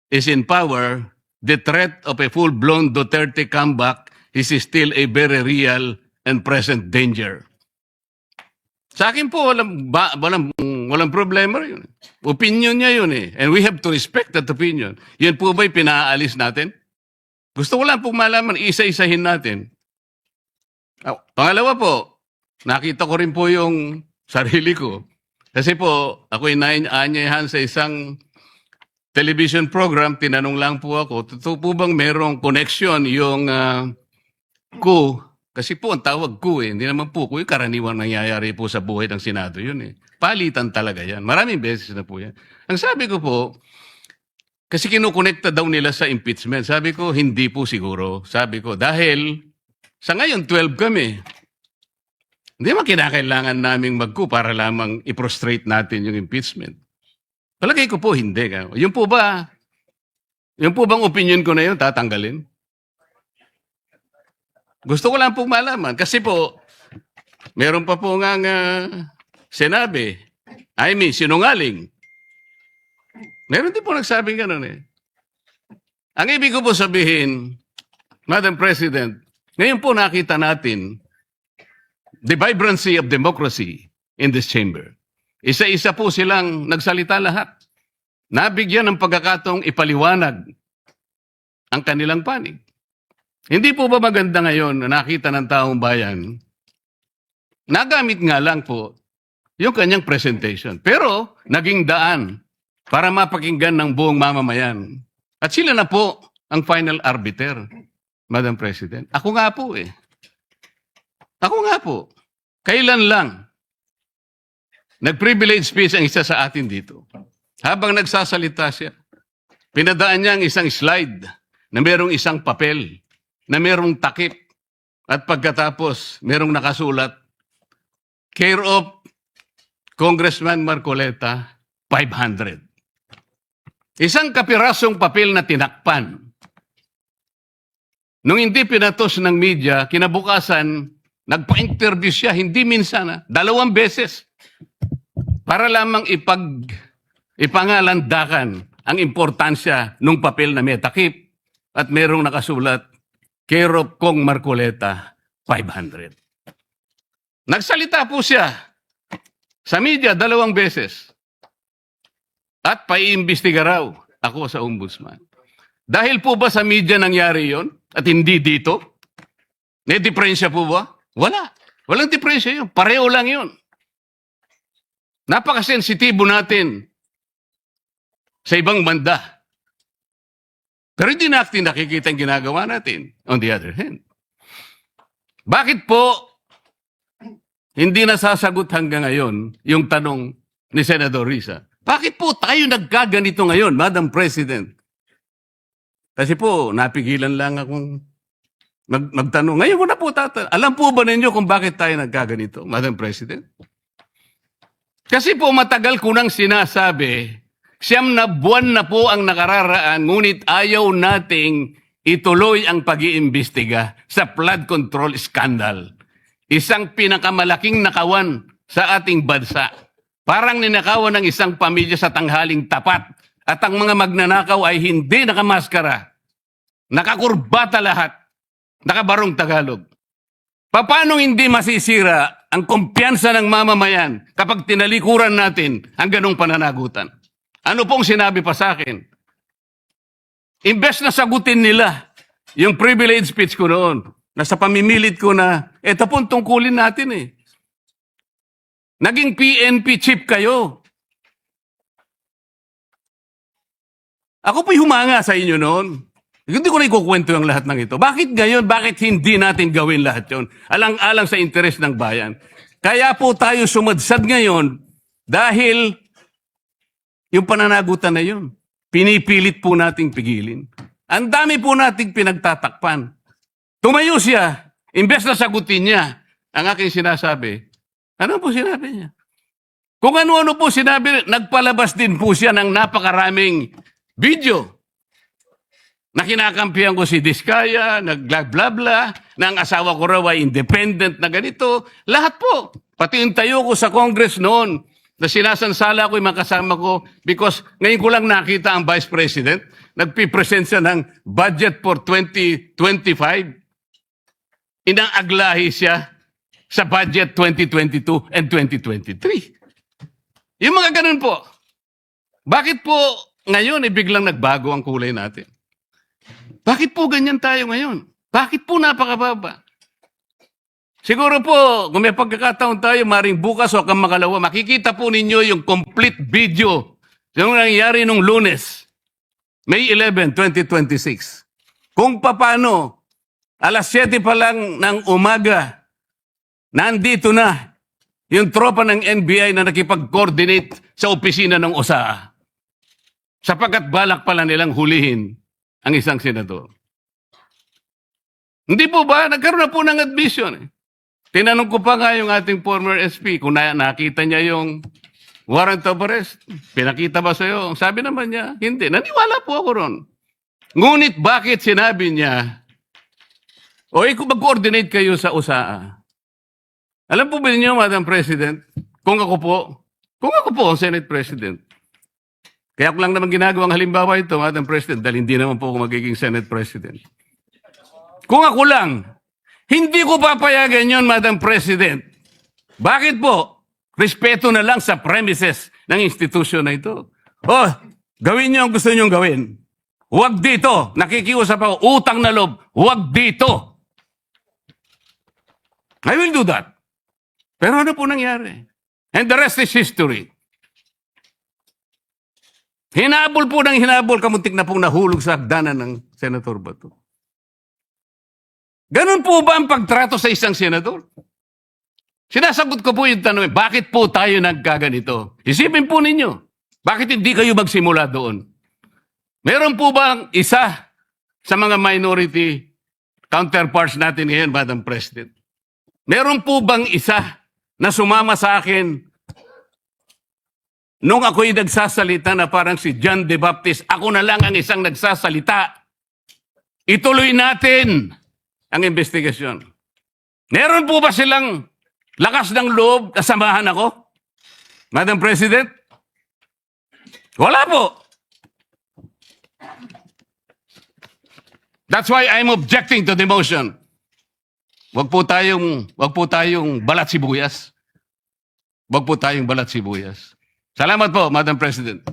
is in power, the threat of a full-blown Duterte comeback is still a very real and present danger. Sa akin po, walang problema yun. Opinion niya yun eh. And we have to respect that opinion. Yan po ba'y pinaalis natin? Gusto ko lang pong malaman, isa-isahin natin. Pangalawa po, nakita ko rin po yung sarili ko. Kasi po, ako'y naanyayahan sa isang television program, tinanong lang po ako, totoo po bang merong connection yung coup? Kasi po, ang tawag coup eh. Hindi naman po coup, yung karaniwang nangyayari po sa buhay ng Senado yun eh. Palitan talaga yan. Maraming beses na po yan. Ang sabi ko po, kasi kinukonekta daw nila sa impeachment. Sabi ko, hindi po siguro. Sabi ko, dahil sa ngayon, 12 kami. Hindi man kinakailangan naming mag-coup para lamang i-prostrate natin yung impeachment. Palagay ko po, hindi. Yung po bang opinion ko na yun, tatanggalin? Gusto ko lang pong malaman. Kasi po, meron pa po nga sinabi, I mean, sinungaling. Meron din po nagsabing gano'n eh. Ang ibig ko po sabihin, Madam President, ngayon po nakita natin the vibrancy of democracy in this chamber. Isa-isa po silang nagsalita lahat. Nabigyan ng pagkakataong ipaliwanag ang kanilang panig. Hindi po ba maganda ngayon na nakita ng taong bayan, nagamit nga lang po yung kanyang presentation. Pero naging daan para mapakinggan ng buong mamamayan. At sila na po ang final arbiter, Madam President. Ako nga po eh. Ako nga po. Kailan lang nag-privilege speech ang isa sa atin dito. Habang nagsasalita siya, pinadaan niya ang isang slide na merong isang papel, na merong takip, at pagkatapos merong nakasulat, care of Congressman Marcoleta, 500. Isang kapirasong papel na tinakpan. Nung hindi pinatos ng media, kinabukasan, nagpa-interview siya, hindi minsan, 2 beses, para lamang ipangalandakan ang importansya ng papel na may takip at merong nakasulat, care of Kong Marcoleta, 500. Nagsalita po siya sa media 2 beses. At paiimbestiga raw ako sa ombudsman. Dahil po ba sa media nangyari yon at hindi dito? May diferensya po ba? Wala. Walang diferensya yun. Pareho lang yun. Napakasensitibo natin sa ibang banda. Pero hindi natin nakikita ang ginagawa natin. On the other hand. Bakit po hindi nasasagot hanggang ngayon yung tanong ni Senator Risa? Bakit po tayo nagkaganito ngayon, Madam President? Kasi po, napigilan lang akong magtanong. Ngayon ko na po tatanong. Alam po ba ninyo kung bakit tayo nagkaganito, Madam President? Kasi po matagal ko nang sinasabi, 9 na buwan na po ang nakararaan, ngunit ayaw nating ituloy ang pag-iimbestiga sa flood control scandal. Isang pinakamalaking nakawan sa ating bansa. Parang ninakawan ng isang pamilya sa tanghaling tapat at ang mga magnanakaw ay hindi nakamaskara. Nakakurbata lahat. Nakabarong Tagalog. Paano hindi masisira ang kumpiyansa ng mamamayan kapag tinalikuran natin ang ganong pananagutan? Ano pong sinabi pa sa akin? Imbes na sagutin nila yung privilege speech ko noon, na sa pamimilit ko na, eto po ang tungkulin natin eh. Naging PNP chief kayo. Ako po'y humanga sa inyo noon. Hindi ko na ikukwento yung lahat ng ito. Bakit ngayon? Bakit hindi natin gawin lahat yon? Alang-alang sa interes ng bayan. Kaya po tayo sumadsad ngayon dahil yung pananagutan na yun, pinipilit po nating pigilin. Ang dami po nating pinagtatakpan. Tumayo siya, imbes na sagutin niya ang aking sinasabi. Ano po sinabi niya? Kung ano-ano po sinabi, nagpalabas din po siya ng napakaraming video na kinakampihan ko si Diskaya, nag-bla-bla-bla, na ang asawa ko raw ay independent na ganito. Lahat po. Pati yung tayo ko sa Congress noon, na sinasansala ko yung mga kasama ko because ngayon ko lang nakita ang Vice President, nagpipresent siya ng budget for 2025. Inaaglahi siya sa budget 2022 and 2023. Yung mga ganun po. Bakit po ngayon biglang nagbago ang kulay natin? Bakit po ganyan tayo ngayon? Bakit po napakababa? Siguro po, kung may pagkakataon tayo, maring bukas o makalawa, makikita po ninyo yung complete video yung nangyari nung Lunes, May 11, 2026. Kung paano, alas 7 pa lang ng umaga, nandito na yung tropa ng NBI na nakipag-coordinate sa opisina ng OSAA. Sapagkat balak pala nilang hulihin ang isang senador. Hindi po ba? Nagkaroon na po ng admission. Tinanong ko pa nga yung ating former SP kung nakita niya yung warrant of arrest. Pinakita ba sa'yo? Sabi naman niya, hindi. Naniwala po ako ron. Ngunit bakit sinabi niya, kung mag-coordinate kayo sa USAA. Alam po ba niyo, Madam President, kung ako po ang Senate President, kaya ko lang naman ginagawang halimbawa ito, Madam President, dahil hindi naman po ako magiging Senate President. Kung ako lang, hindi ko papayagan yon, Madam President. Bakit po? Respeto na lang sa premises ng institusyon na ito. Gawin niyo ang gusto niyong gawin. Huwag dito. Nakikiusap ako, utang na loob. Huwag dito. I will do that. Pero ano po nangyari? And the rest is history. Hinabol po ng hinabol, kamuntik na pong nahulog sa hagdanan ng Senator Bato. Ganun po ba ang pagtrato sa isang senador? Sinasagot ko po yung tanong, bakit po tayo nagkaganito? Isipin po ninyo, bakit hindi kayo magsimula doon? Meron po bang isa sa mga minority counterparts natin ngayon, Madam President? Meron po bang isa na sumama sa akin nung ako'y nagsasalita na parang si John the Baptist, ako na lang ang isang nagsasalita. Ituloy natin ang investigasyon. Meron po ba silang lakas ng loob na samahan ako? Madam President? Wala po. That's why I'm objecting to the motion. Wag po tayong balat sibuyas. Wag po tayong balat sibuyas. Salamat po, Madam President.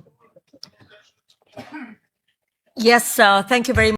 Yes, thank you very much.